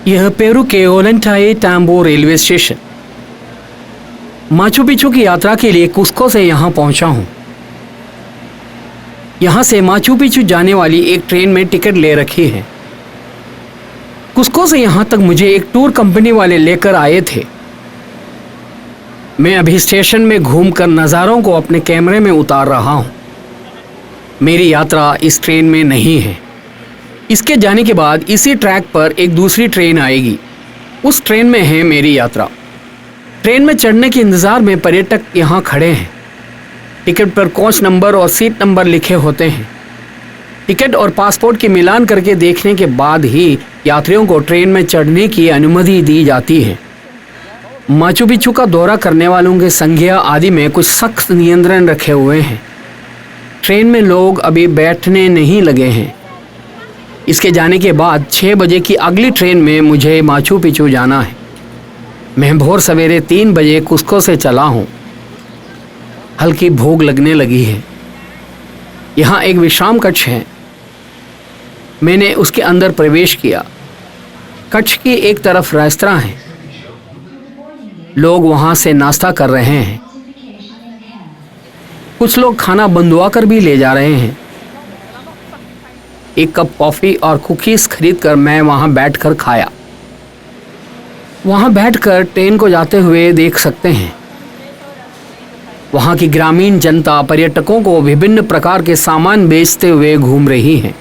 यह पेरू के Ollantaytambo railway station. Machu Picchu की यात्रा के लिए कुस्को से यहाँ पहुँचा हूँ। यहाँ से माचू पिच्चू जाने वाली एक ट्रेन में टिकट ले रखी है। कुस्को से यहाँ तक मुझे एक टूर कंपनी वाले लेकर आए थे। मैं अभी स्टेशन में घूमकर नज़ारों को अपने कैमरे में उतार रहा हूँ। मेरी यात्रा इस ट्रेन में नहीं है। इसके जाने के बाद इसी ट्रैक पर एक दूसरी ट्रेन आएगी। उस ट्रेन में है मेरी यात्रा। ट्रेन में चढ़ने के इंतज़ार में पर्यटक यहाँ खड़े हैं। टिकट पर कोच नंबर और सीट नंबर लिखे होते हैं। टिकट और पासपोर्ट की मिलान करके देखने के बाद ही यात्रियों को ट्रेन में चढ़ने की अनुमति दी जाती है। माचू पिच्चू का दौरा करने वालों के संख्या आदि में कुछ सख्त नियंत्रण रखे हुए हैं। ट्रेन में लोग अभी बैठने नहीं लगे हैं। इसके जाने के बाद 6 बजे की अगली ट्रेन में मुझे माचू पिच्चू जाना है। मैं भोर सवेरे 3 बजे कुस्को से चला हूँ। हल्की भूख लगने लगी है। यहाँ एक विश्राम कक्ष है। मैंने उसके अंदर प्रवेश किया। कक्ष की एक तरफ रेस्तरां है। लोग वहाँ से नाश्ता कर रहे हैं। कुछ लोग खाना बंधवा कर भी ले जा रहे हैं। एक कप कॉफ़ी और कुकीज़ खरीदकर मैं वहाँ बैठकर खाया। वहाँ बैठकर ट्रेन को जाते हुए देख सकते हैं। वहाँ की ग्रामीण जनता पर्यटकों को विभिन्न प्रकार के सामान बेचते हुए घूम रही है।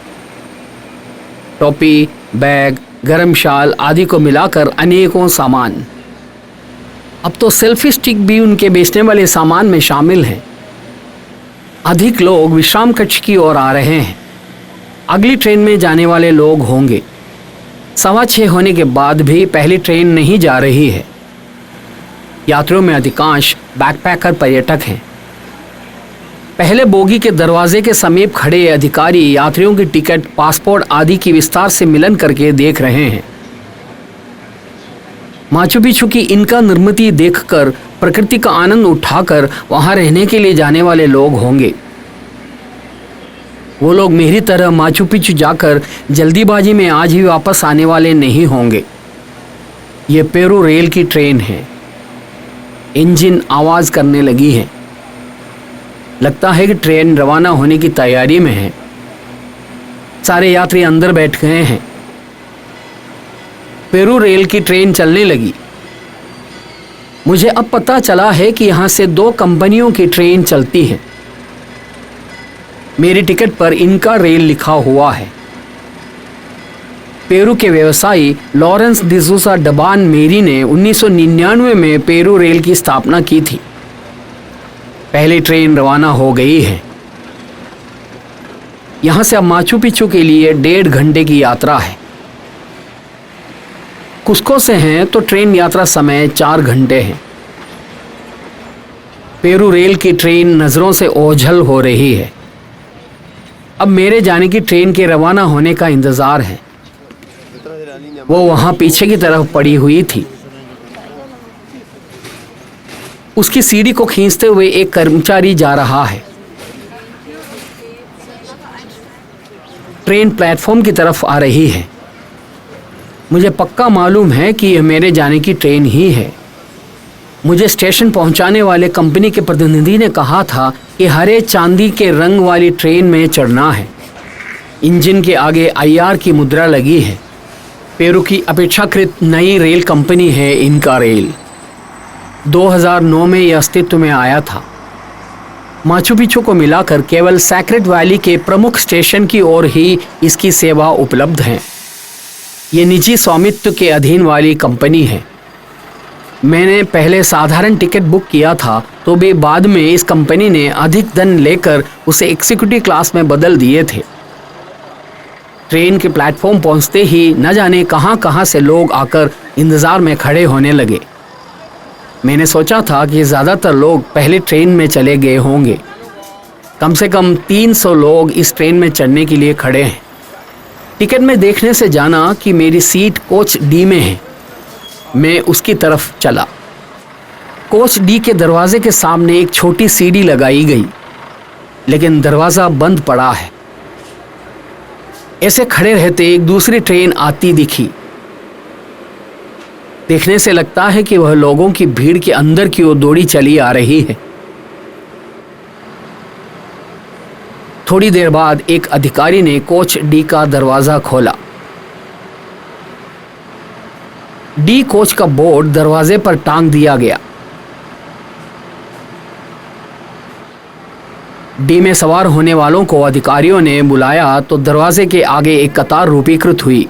टोपी, बैग, गरम शाल आदि को मिलाकर अनेकों सामान। अब तो सेल्फी स्टिक भी उनके बेचने वाले सामान में शामिल हैं। अधिक लोग विश्राम कक्ष की ओर आ रहे हैं। अगली ट्रेन में जाने वाले लोग होंगे। 6:15 होने के बाद भी पहली ट्रेन नहीं जा रही है। यात्रियों में अधिकांश बैकपैकर पर्यटक हैं। पहले बोगी के दरवाजे के समीप खड़े अधिकारी यात्रियों की टिकट, पासपोर्ट आदि की विस्तार से मिलन करके देख रहे हैं। माचू पिच्चू की इनका निर्मिति देखकर प्रकृति का आनंद उठाकर वहां रहने के लिए जाने वाले लोग होंगे। वो लोग मेरी तरह माचू पिच्चू जाकर जल्दीबाजी में आज ही वापस आने वाले नहीं होंगे। ये पेरू रेल की ट्रेन है। इंजन आवाज़ करने लगी है। लगता है कि ट्रेन रवाना होने की तैयारी में है। सारे यात्री अंदर बैठ गए हैं। पेरू रेल की ट्रेन चलने लगी। मुझे अब पता चला है कि यहाँ से 2 कंपनियों की ट्रेन चलती है। मेरी टिकट पर इनका रेल लिखा हुआ है। पेरू के व्यवसायी लॉरेंस डिसूसा डबान मेरी ने 1999 में पेरू रेल की स्थापना की थी। पहली ट्रेन रवाना हो गई है। यहाँ से अब माचू पिच्चू के लिए 1.5 घंटे की यात्रा है। कुस्को से हैं तो ट्रेन यात्रा समय 4 घंटे है। पेरू रेल की ट्रेन नज़रों से ओझल हो रही है। अब मेरे जाने की ट्रेन के रवाना होने का इंतज़ार है। वो वहाँ पीछे की तरफ पड़ी हुई थी। उसकी सीढ़ी को खींचते हुए एक कर्मचारी जा रहा है। ट्रेन प्लेटफॉर्म की तरफ आ रही है। मुझे पक्का मालूम है कि यह मेरे जाने की ट्रेन ही है। मुझे स्टेशन पहुंचाने वाले कंपनी के प्रतिनिधि ने कहा था कि हरे चांदी के रंग वाली ट्रेन में चढ़ना है। इंजन के आगे IR की मुद्रा लगी है। पेरू की अपेक्षाकृत नई रेल कंपनी है इनका रेल। 2009 में यह अस्तित्व में आया था। माचू पिच्चू को मिलाकर केवल सैक्रेड वैली के प्रमुख स्टेशन की ओर ही इसकी सेवा उपलब्ध है। ये निजी स्वामित्व के अधीन वाली कंपनी है। मैंने पहले साधारण टिकट बुक किया था, तो भी बाद में इस कंपनी ने अधिक धन लेकर उसे एग्जीक्यूटिव क्लास में बदल दिए थे। ट्रेन के प्लेटफॉर्म पहुंचते ही न जाने कहां कहां से लोग आकर इंतज़ार में खड़े होने लगे। मैंने सोचा था कि ज़्यादातर लोग पहले ट्रेन में चले गए होंगे। कम से कम 300 लोग इस ट्रेन में चढ़ने के लिए खड़े हैं। टिकट में देखने से जाना कि मेरी सीट कोच D में है। मैं उसकी तरफ चला। कोच D के दरवाजे के सामने एक छोटी सीढ़ी लगाई गई, लेकिन दरवाज़ा बंद पड़ा है। ऐसे खड़े रहते एक दूसरी ट्रेन आती दिखी। देखने से लगता है कि वह लोगों की भीड़ के अंदर की ओर दौड़ी चली आ रही है। थोड़ी देर बाद एक अधिकारी ने कोच डी का दरवाजा खोला। डी कोच का बोर्ड दरवाजे पर टांग दिया गया। डी में सवार होने वालों को अधिकारियों ने बुलाया तो दरवाजे के आगे एक कतार रूपीकृत हुई।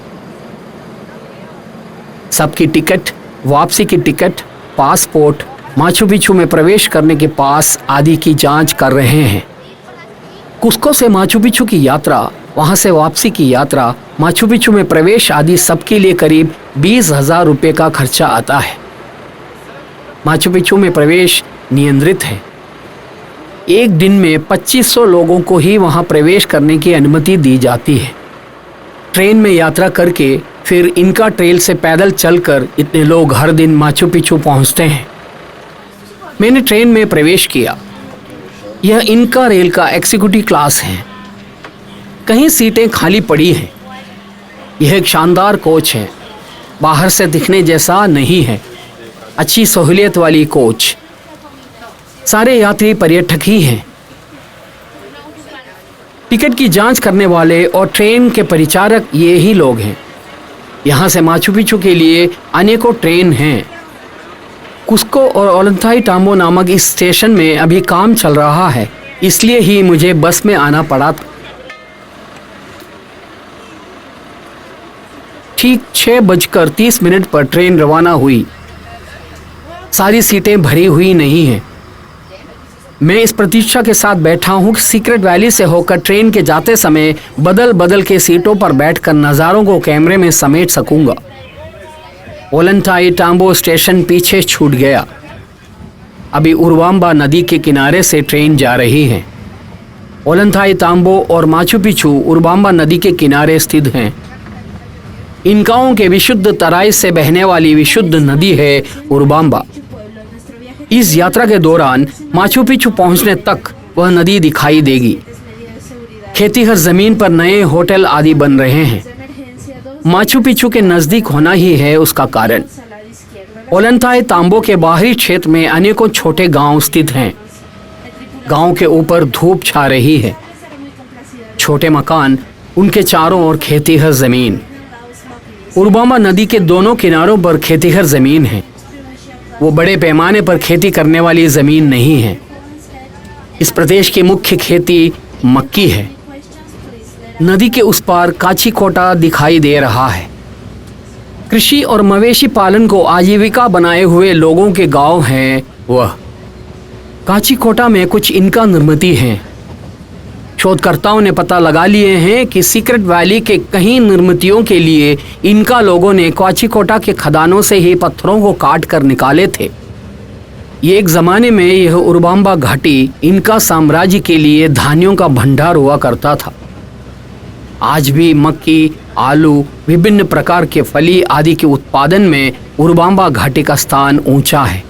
सबकी टिकट, वापसी की टिकट, पासपोर्ट, माचू पिचू में प्रवेश करने के पास आदि की जांच कर रहे हैं। कुस्को से माचू पिचू की यात्रा, वहां से वापसी की यात्रा, माचू पिचू में प्रवेश आदि सबके लिए करीब 20,000 रुपये का खर्चा आता है। माचू पिचू में प्रवेश नियंत्रित है। एक दिन में 2500 लोगों को ही वहां प्रवेश करने की अनुमति दी जाती है। ट्रेन में यात्रा करके फिर इनका ट्रेल से पैदल चलकर इतने लोग हर दिन माचू पिचू पहुंचते हैं। मैंने ट्रेन में प्रवेश किया। यह इनका रेल का एग्जीक्यूटिव क्लास है। कहीं सीटें खाली पड़ी हैं। यह एक शानदार कोच है। बाहर से दिखने जैसा नहीं है। अच्छी सहूलियत वाली कोच। सारे यात्री पर्यटक ही हैं। टिकट की जांच करने वाले और ट्रेन के परिचारक ये ही लोग हैं। यहाँ से माचू पिचू के लिए अनेकों ट्रेन हैं। कुस्को और ओलंथाई-टाम्बो नामक इस स्टेशन में अभी काम चल रहा है, इसलिए ही मुझे बस में आना पड़ा था। ठीक 6:30 पर ट्रेन रवाना हुई। सारी सीटें भरी हुई नहीं हैं। मैं इस प्रतीक्षा के साथ बैठा हूँ कि सीक्रेट वैली से होकर ट्रेन के जाते समय बदल बदल के सीटों पर बैठकर नज़ारों को कैमरे में समेट सकूंगा। ओलंथाई-टाम्बो स्टेशन पीछे छूट गया। अभी उरवाम्बा नदी के किनारे से ट्रेन जा रही है। ओलंथाई-टाम्बो और माचू पिचू उरवाम्बा नदी के किनारे स्थित हैं। इन गांवों के विशुद्ध तराई से बहने वाली विशुद्ध नदी है उरवाम्बा। इस यात्रा के दौरान माचू पिचू पहुंचने तक वह नदी दिखाई देगी। खेतीहर जमीन पर नए होटल आदि बन रहे हैं। माचू पिचू के नजदीक होना ही है उसका कारण। ओलंथाई-टाम्बो के बाहरी क्षेत्र में अनेकों छोटे गांव स्थित हैं। गांव के ऊपर धूप छा रही है। छोटे मकान, उनके चारों ओर खेतीहर जमीन। उरवाम्बा नदी के दोनों किनारों पर खेतीहर जमीन है। वो बड़े पैमाने पर खेती करने वाली जमीन नहीं है। इस प्रदेश की मुख्य खेती मक्की है। नदी के उस पार काचीकोटा दिखाई दे रहा है। कृषि और मवेशी पालन को आजीविका बनाए हुए लोगों के गांव हैं वह। काचीकोटा में कुछ इनका निर्मिति हैं। शोधकर्ताओं ने पता लगा लिए हैं कि सीक्रेट वैली के कई निर्मितियों के लिए इनका लोगों ने काचीकोटा के खदानों से ही पत्थरों को काट कर निकाले थे। ये एक जमाने में यह उरवाम्बा घाटी इनका साम्राज्य के लिए धान्यों का भंडार हुआ करता था। आज भी मक्की, आलू, विभिन्न प्रकार के फली आदि के उत्पादन में उरवाम्बा घाटी का स्थान ऊंचा है।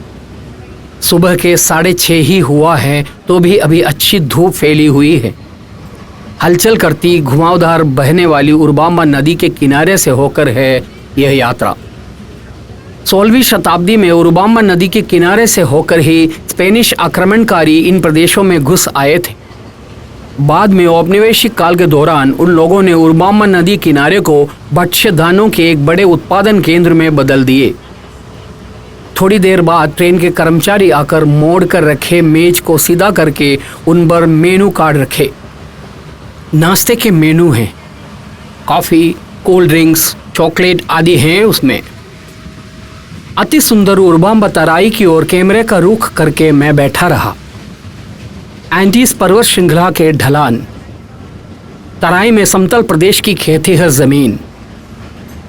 सुबह के 6:30 ही हुआ है तो भी अभी अच्छी धूप फैली हुई है। हलचल करती घुमावदार बहने वाली उरवाम्बा नदी के किनारे से होकर है यह यात्रा। 16वीं शताब्दी में उरवाम्बा नदी के किनारे से होकर ही स्पेनिश आक्रमणकारी इन प्रदेशों में घुस आए थे। बाद में औपनिवेशिक काल के दौरान उन लोगों ने उरवाम्बा नदी किनारे को भक्ष्य धानों के एक बड़े उत्पादन केंद्र में बदल दिए। थोड़ी देर बाद ट्रेन के कर्मचारी आकर मोड़ कर रखे मेज को सीधा करके उन पर मेनू कार्ड रखे। नाश्ते के मेनू हैं। कॉफ़ी, कोल्ड ड्रिंक्स, चॉकलेट आदि हैं उसमें। अति सुंदर उरवाम्बा तराई की ओर कैमरे का रुख करके मैं बैठा रहा। एंटीज पर्वत श्रृंखला के ढलान, तराई में समतल प्रदेश की खेतीहर जमीन,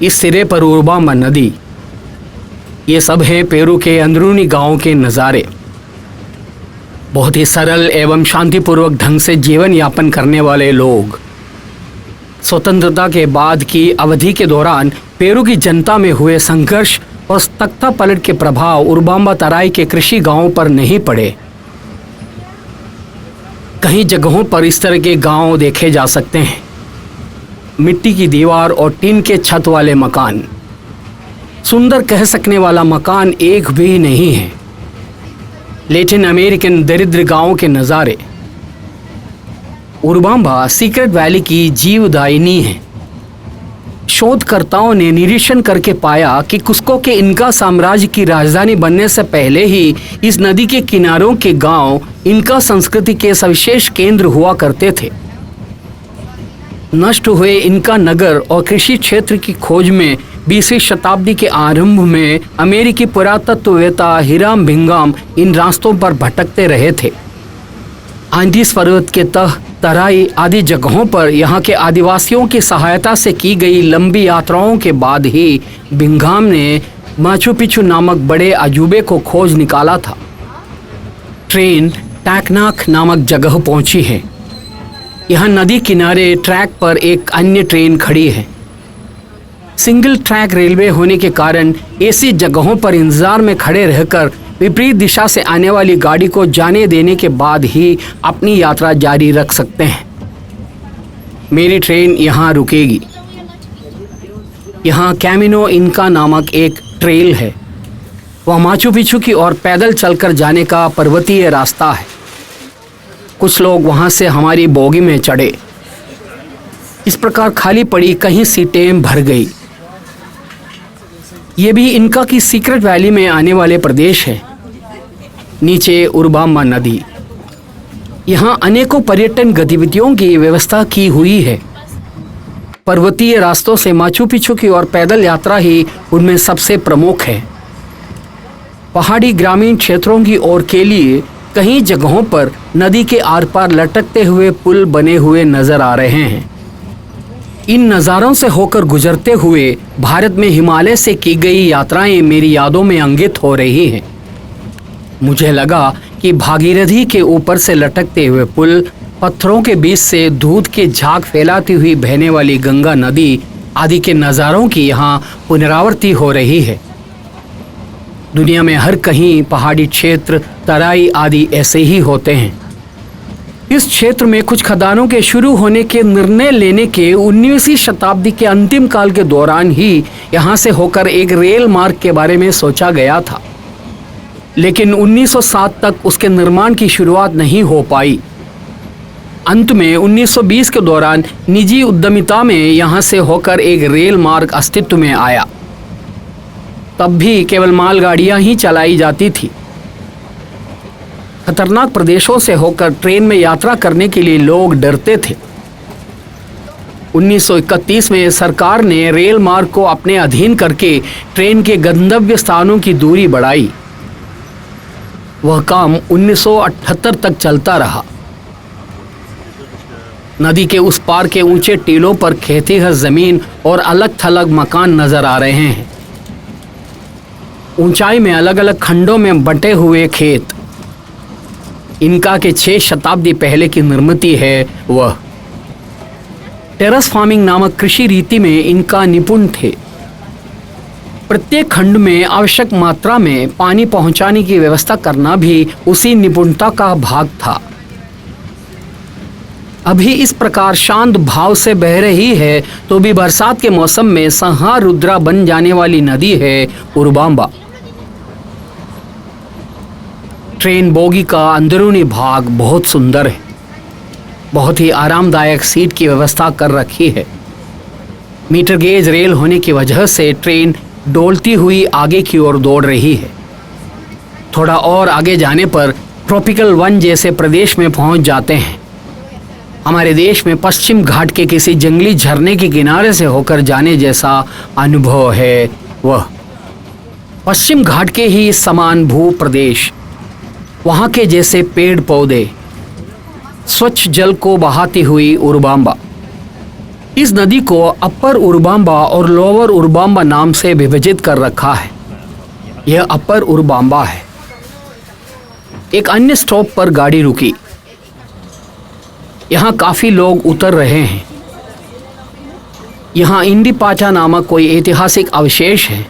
इस सिरे पर उरवाम्बा नदी, ये सब है पेरू के अंदरूनी गांवों के नज़ारे। बहुत ही सरल एवं शांतिपूर्वक ढंग से जीवन यापन करने वाले लोग। स्वतंत्रता के बाद की अवधि के दौरान पेरू की जनता में हुए संघर्ष और तख्ता पलट के प्रभाव उरवाम्बा तराई के कृषि गांवों पर नहीं पड़े। कई जगहों पर इस तरह के गांव देखे जा सकते हैं। मिट्टी की दीवार और टीन के छत वाले मकान, सुंदर कह सकने वाला मकान एक भी नहीं है। लैटिन अमेरिकन दरिद्र गांवों के नज़ारे। उरबांबा सीक्रेट वैली की जीवदायिनी है। शोधकर्ताओं ने निरीक्षण करके पाया कि कुस्को के इनका साम्राज्य की राजधानी बनने से पहले ही इस नदी के किनारों के गांव इनका संस्कृति के सविशेष केंद्र हुआ करते थे। नष्ट हुए इनका नगर और कृषि क्षेत्र की खोज में 20वीं शताब्दी के आरंभ में अमेरिकी पुरातत्ववेत्ता हिराम भिंगाम इन रास्तों पर भटकते रहे थे। आंडीज पर्वत के तह, तराई आदि जगहों पर यहाँ के आदिवासियों की सहायता से की गई लंबी यात्राओं के बाद ही भिंगाम ने माचू पिचू नामक बड़े अजूबे को खोज निकाला था। ट्रेन टैकनाक नामक जगह पहुंची है। यहाँ नदी किनारे ट्रैक पर एक अन्य ट्रेन खड़ी है। सिंगल ट्रैक रेलवे होने के कारण ऐसी जगहों पर इंतजार में खड़े रहकर विपरीत दिशा से आने वाली गाड़ी को जाने देने के बाद ही अपनी यात्रा जारी रख सकते हैं। मेरी ट्रेन यहाँ रुकेगी। यहाँ कैमिनो इनका नामक एक ट्रेल है। वह माचू पिचू की ओर पैदल चलकर जाने का पर्वतीय रास्ता है। कुछ लोग वहाँ से हमारी बोगी में चढ़े। इस प्रकार खाली पड़ी कहीं सीटें भर गई। ये भी इनका की सीक्रेट वैली में आने वाले प्रदेश है। नीचे उरबांबा नदी। यहाँ अनेकों पर्यटन गतिविधियों की व्यवस्था की हुई है। पर्वतीय रास्तों से माचू पिचू की ओर पैदल यात्रा ही उनमें सबसे प्रमुख है। पहाड़ी ग्रामीण क्षेत्रों की ओर के लिए कई जगहों पर नदी के आर पार लटकते हुए पुल बने हुए नजर आ रहे हैं। इन नज़ारों से होकर गुजरते हुए भारत में हिमालय से की गई यात्राएं मेरी यादों में अंकित हो रही हैं। मुझे लगा कि भागीरथी के ऊपर से लटकते हुए पुल, पत्थरों के बीच से दूध के झाग फैलाती हुई बहने वाली गंगा नदी आदि के नज़ारों की यहाँ पुनरावृत्ति हो रही है। दुनिया में हर कहीं पहाड़ी क्षेत्र, तराई आदि ऐसे ही होते हैं। इस क्षेत्र में कुछ खदानों के शुरू होने के निर्णय लेने के 19वीं शताब्दी के अंतिम काल के दौरान ही यहाँ से होकर एक रेल मार्ग के बारे में सोचा गया था, लेकिन 1907 तक उसके निर्माण की शुरुआत नहीं हो पाई। अंत में 1920 के दौरान निजी उद्यमिता में यहाँ से होकर एक रेल मार्ग अस्तित्व में आया। तब भी केवल मालगाड़ियाँ ही चलाई जाती थी। खतरनाक प्रदेशों से होकर ट्रेन में यात्रा करने के लिए लोग डरते थे। 1931 में सरकार ने रेल मार्ग को अपने अधीन करके ट्रेन के गंतव्य स्थानों की दूरी बढ़ाई। वह काम 1978 तक चलता रहा। नदी के उस पार के ऊंचे टीलों पर खेतीहर जमीन और अलग थलग मकान नजर आ रहे हैं। ऊंचाई में अलग अलग खंडों में बंटे हुए खेत। इनका के 6 शताब्दी पहले की निर्मिति है। वह टेरेस फार्मिंग नामक कृषि रीति में इनका निपुण थे। प्रत्येक खंड में आवश्यक मात्रा में पानी पहुंचाने की व्यवस्था करना भी उसी निपुणता का भाग था। अभी इस प्रकार शांत भाव से बह रही है तो भी बरसात के मौसम में संहार रुद्रा बन जाने वाली नदी है उरबांबा। ट्रेन बोगी का अंदरूनी भाग बहुत सुंदर है। बहुत ही आरामदायक सीट की व्यवस्था कर रखी है। मीटर गेज रेल होने की वजह से ट्रेन डोलती हुई आगे की ओर दौड़ रही है। थोड़ा और आगे जाने पर ट्रॉपिकल वन जैसे प्रदेश में पहुंच जाते हैं। हमारे देश में पश्चिम घाट के किसी जंगली झरने के किनारे से होकर जाने जैसा अनुभव है। वह पश्चिम घाट के ही समान भू प्रदेश, वहाँ के जैसे पेड़ पौधे, स्वच्छ जल को बहाती हुई उरबांबा। इस नदी को अपर उरबांबा और लोअर उरबांबा नाम से विभाजित कर रखा है। यह अपर उरबांबा है। एक अन्य स्टॉप पर गाड़ी रुकी। यहाँ काफी लोग उतर रहे हैं। यहाँ इंडिपाचा नामक कोई ऐतिहासिक अवशेष है।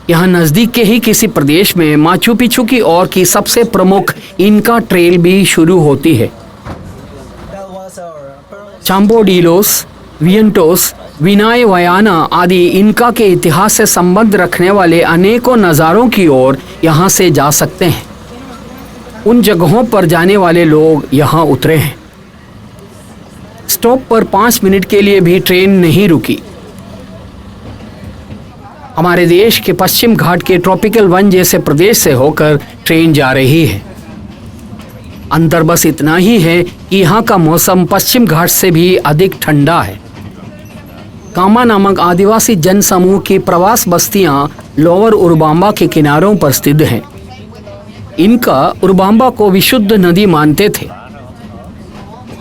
यहाँ नजदीक के ही किसी प्रदेश में माचू पिचू की ओर की सबसे प्रमुख इनका ट्रेल भी शुरू होती है। चाम्बोडिलोस, वियंटोस विनाय वयाना आदि इनका के इतिहास से संबंध रखने वाले अनेकों नज़ारों की ओर यहाँ से जा सकते हैं। उन जगहों पर जाने वाले लोग यहाँ उतरे हैं। स्टॉप पर 5 मिनट के लिए भी ट्रेन नहीं रुकी। हमारे देश के पश्चिम घाट के ट्रॉपिकल वन जैसे प्रदेश से होकर ट्रेन जा रही है। अंतर बस इतना ही है कि यहाँ का मौसम पश्चिम घाट से भी अधिक ठंडा है। कामा नामक आदिवासी जनसमूह की प्रवास बस्तियां लोअर उरबांबा के किनारों पर स्थित हैं। इनका उरबांबा को विशुद्ध नदी मानते थे।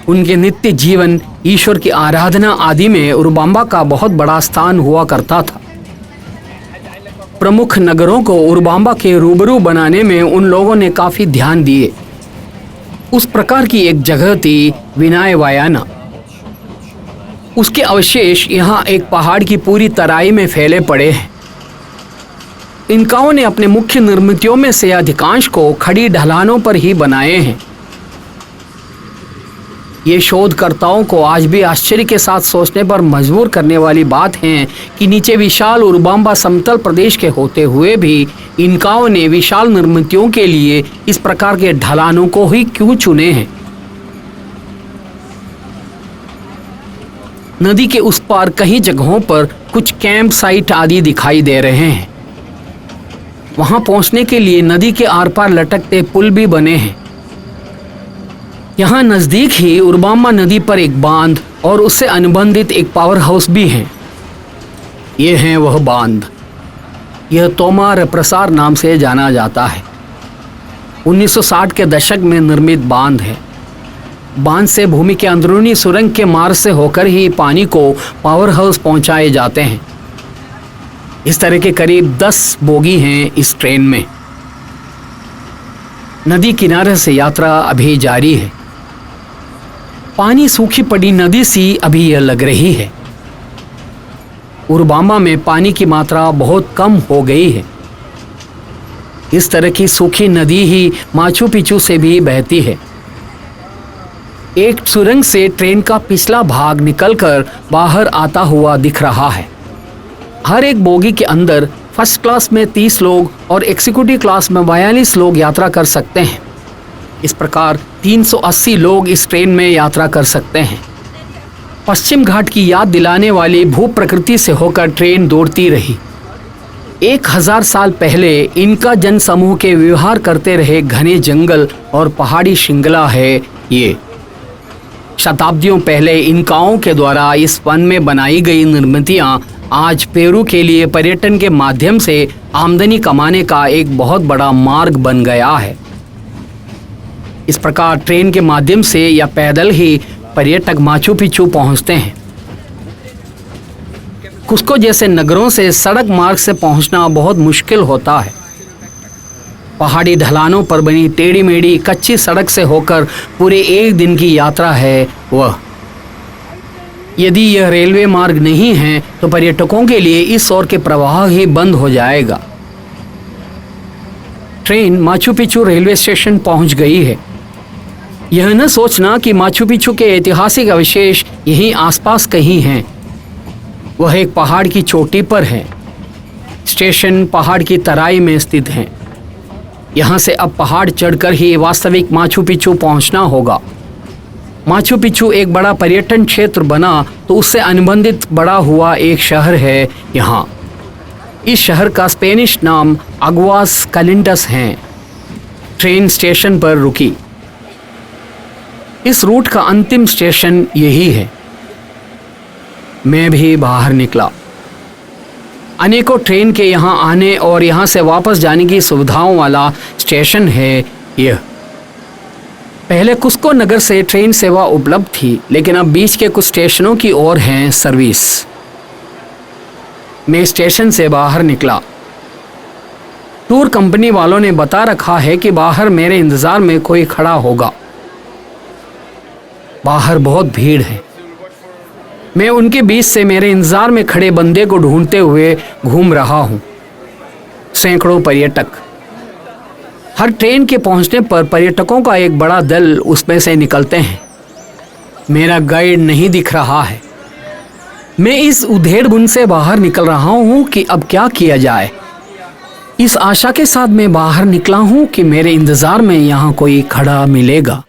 उनके नित्य जीवन, ईश्वर की आराधना आदि में उरबांबा का बहुत बड़ा स्थान हुआ करता था। प्रमुख नगरों को उरबांबा के रूबरू बनाने में उन लोगों ने काफी ध्यान दिए। उस प्रकार की एक जगह थी विनाय वयाना। उसके अवशेष यहाँ एक पहाड़ की पूरी तराई में फैले पड़े हैं। इनकाओं ने अपने मुख्य निर्मितियों में से अधिकांश को खड़ी ढलानों पर ही बनाए हैं। ये शोधकर्ताओं को आज भी आश्चर्य के साथ सोचने पर मजबूर करने वाली बात है कि नीचे विशाल उरबांबा समतल प्रदेश के होते हुए भी इनकाओं ने विशाल निर्मितियों के लिए इस प्रकार के ढलानों को ही क्यों चुने हैं। नदी के उस पार कई जगहों पर कुछ कैंप साइट आदि दिखाई दे रहे हैं। वहां पहुंचने के लिए नदी के आर पार लटकते पुल भी बने हैं। यहाँ नजदीक ही उरबांबा नदी पर एक बांध और उससे अनुबंधित एक पावर हाउस भी है। ये है वह बांध। यह तोमार प्रसार नाम से जाना जाता है। 1960 के दशक में निर्मित बांध है। बांध से भूमि के अंदरूनी सुरंग के मार्ग से होकर ही पानी को पावर हाउस पहुंचाए जाते हैं। इस तरह के करीब 10 बोगी हैं इस ट्रेन में। नदी किनारे से यात्रा अभी जारी है। पानी सूखी पड़ी नदी सी अभी यह लग रही है। उरबांबा में पानी की मात्रा बहुत कम हो गई है। इस तरह की सूखी नदी ही माचू पिचू से भी बहती है। एक सुरंग से ट्रेन का पिछला भाग निकलकर बाहर आता हुआ दिख रहा है। हर एक बोगी के अंदर फर्स्ट क्लास में 30 लोग और एग्जीक्यूटिव क्लास में 42 लोग यात्रा कर सकते हैं। इस प्रकार 380 लोग इस ट्रेन में यात्रा कर सकते हैं। पश्चिम घाट की याद दिलाने वाली भू प्रकृति से होकर ट्रेन दौड़ती रही। 1000 साल पहले इनका जन समूह के व्यवहार करते रहे घने जंगल और पहाड़ी श्रृंखला है ये। शताब्दियों पहले इनकाओं के द्वारा इस वन में बनाई गई निर्मितियां आज पेरू के लिए पर्यटन के माध्यम से आमदनी कमाने का एक बहुत बड़ा मार्ग बन गया है। इस प्रकार ट्रेन के माध्यम से या पैदल ही पर्यटक माचू पिचू पहुंचते हैं। कुस्को जैसे नगरों से सड़क मार्ग से पहुंचना बहुत मुश्किल होता है। पहाड़ी ढलानों पर बनी टेढ़ी मेढ़ी कच्ची सड़क से होकर पूरे एक दिन की यात्रा है वह। यदि यह रेलवे मार्ग नहीं है तो पर्यटकों के लिए इस ओर के प्रवाह ही बंद हो जाएगा। Train Machu Picchu railway station पहुंच गई है। यह न सोचना कि माचू पिचू के ऐतिहासिक अवशेष यहीं आसपास कहीं हैं। वह एक पहाड़ की चोटी पर है। स्टेशन पहाड़ की तराई में स्थित है। यहाँ से अब पहाड़ चढ़कर ही वास्तविक माचू पिचू पहुँचना होगा। माचू पिचू एक बड़ा पर्यटन क्षेत्र बना तो उससे अनुबंधित बड़ा हुआ एक शहर है यहाँ। इस शहर का स्पेनिश नाम अगुआस कैलिंटस है। ट्रेन स्टेशन पर रुकी। इस रूट का अंतिम स्टेशन यही है। मैं भी बाहर निकला। अनेकों ट्रेन के यहाँ आने और यहाँ से वापस जाने की सुविधाओं वाला स्टेशन है यह। पहले कुस्को नगर से ट्रेन सेवा उपलब्ध थी, लेकिन अब बीच के कुछ स्टेशनों की ओर है सर्विस। मैं स्टेशन से बाहर निकला। टूर कंपनी वालों ने बता रखा है कि बाहर मेरे इंतजार में कोई खड़ा होगा। बाहर बहुत भीड़ है। मैं उनके बीच से मेरे इंतजार में खड़े बंदे को ढूंढते हुए घूम रहा हूँ। सैकड़ों पर्यटक। हर ट्रेन के पहुंचने पर पर्यटकों का एक बड़ा दल उसमें से निकलते हैं। मेरा गाइड नहीं दिख रहा है। मैं इस उधेड़बुन से बाहर निकल रहा हूँ कि अब क्या किया जाए। इस आशा के साथ मैं बाहर निकला हूँ कि मेरे इंतजार में यहाँ कोई खड़ा मिलेगा।